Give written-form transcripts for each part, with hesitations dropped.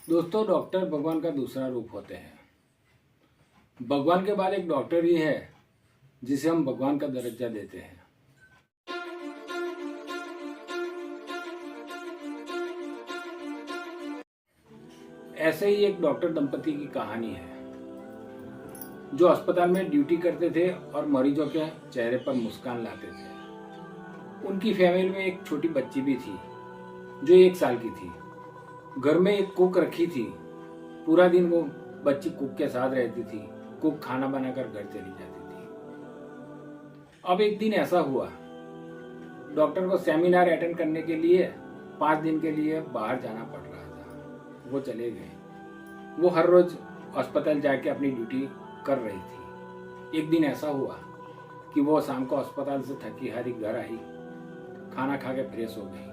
दोस्तों, डॉक्टर भगवान का दूसरा रूप होते हैं। भगवान के बाद एक डॉक्टर ही है जिसे हम भगवान का दर्जा देते हैं। ऐसे ही एक डॉक्टर दंपति की कहानी है जो अस्पताल में ड्यूटी करते थे और मरीजों के चेहरे पर मुस्कान लाते थे। उनकी फैमिली में एक छोटी बच्ची भी थी जो 1 साल की थी। घर में एक कुक रखी थी। पूरा दिन वो बच्ची कुक के साथ रहती थी। कुक खाना बनाकर घर चली जाती थी। अब एक दिन ऐसा हुआ, डॉक्टर को सेमिनार अटेंड करने के लिए 5 दिन के लिए बाहर जाना पड़ रहा था। वो चले गए। वो हर रोज अस्पताल जाके अपनी ड्यूटी कर रही थी। एक दिन ऐसा हुआ कि वो शाम को अस्पताल से थकी हारी घर आई, खाना खा के फ्रेश हो गई।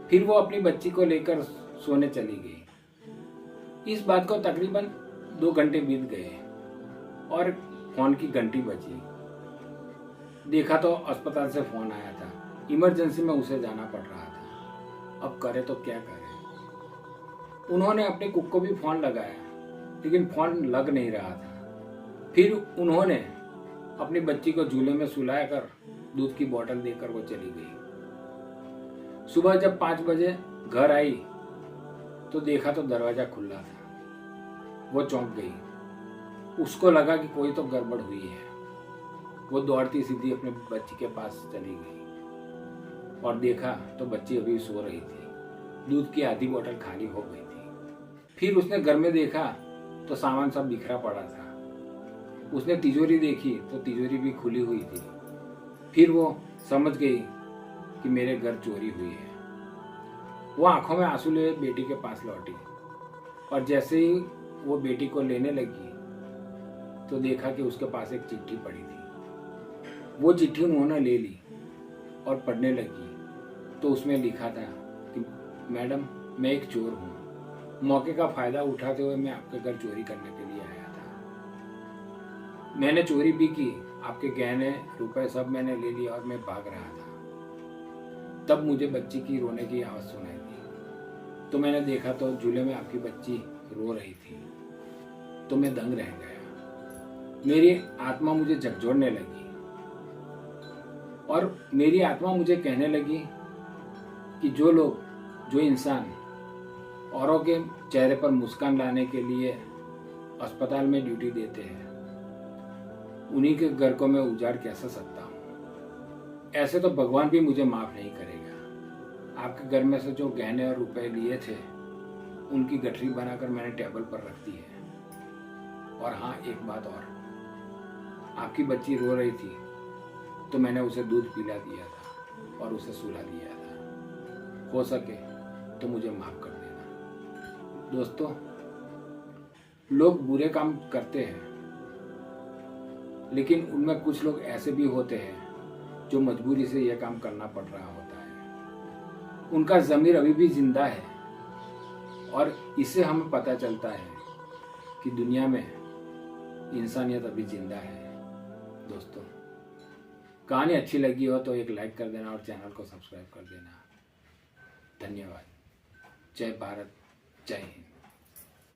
फिर वो अपनी बच्ची को लेकर सोने चली गई। इस बात को तकरीबन 2 घंटे बीत गए और फोन की घंटी बजी। देखा तो अस्पताल से फोन आया था। इमरजेंसी में उसे जाना पड़ रहा था। अब करे तो क्या करे। उन्होंने अपने कुक को भी फोन लगाया लेकिन फोन लग नहीं रहा था। फिर उन्होंने अपनी बच्ची को झूले में सुलाया कर दूध की बोतल देकर वो चली गई। सुबह जब 5 बजे घर आई तो देखा तो दरवाजा खुला था। वो चौंक गई। उसको लगा कि कोई तो गड़बड़ हुई है। वो दौड़ती सीधी अपने बच्ची के पास चली गई और देखा तो बच्ची अभी सो रही थी। दूध की आधी बोतल खाली हो गई थी। फिर उसने घर में देखा तो सामान सब बिखरा पड़ा था। उसने तिजोरी देखी तो तिजोरी भी खुली हुई थी। फिर वो समझ गई कि मेरे घर चोरी हुई है। वो आंखों में आंसू लिए बेटी के पास लौटी और जैसे ही वो बेटी को लेने लगी तो देखा कि उसके पास एक चिट्ठी पड़ी थी। वो चिट्ठी उन्होंने ले ली और पढ़ने लगी तो उसमें लिखा था कि मैडम, मैं एक चोर हूँ। मौके का फायदा उठाते हुए मैं आपके घर चोरी करने के लिए आया था। मैंने चोरी भी की। आपके गहने रुपए सब मैंने ले लिए और मैं भाग रहा था। तब मुझे बच्ची की रोने की आवाज सुनाई दी तो मैंने देखा तो झूले में आपकी बच्ची रो रही थी। तो मैं दंग रह गया। मेरी आत्मा मुझे झकझोरने लगी और मेरी आत्मा मुझे कहने लगी कि जो इंसान औरों के चेहरे पर मुस्कान लाने के लिए अस्पताल में ड्यूटी देते हैं, उन्हीं के घर को मैं उजाड़ कैसे सकता हूँ। ऐसे तो भगवान भी मुझे माफ नहीं करेगा। आपके घर में से जो गहने और रुपए लिए थे उनकी गठरी बनाकर मैंने टेबल पर रख दी है। और हाँ, एक बात और, आपकी बच्ची रो रही थी तो मैंने उसे दूध पिला दिया था और उसे सुला दिया था। हो सके तो मुझे माफ कर देना। दोस्तों, लोग बुरे काम करते हैं लेकिन उनमें कुछ लोग ऐसे भी होते हैं जो मजबूरी से यह काम करना पड़ रहा होता है। उनका ज़मीर अभी भी जिंदा है और इससे हमें पता चलता है कि दुनिया में इंसानियत अभी जिंदा है। दोस्तों, कहानी अच्छी लगी हो तो एक लाइक कर देना और चैनल को सब्सक्राइब कर देना। धन्यवाद। जय भारत, जय हिंद।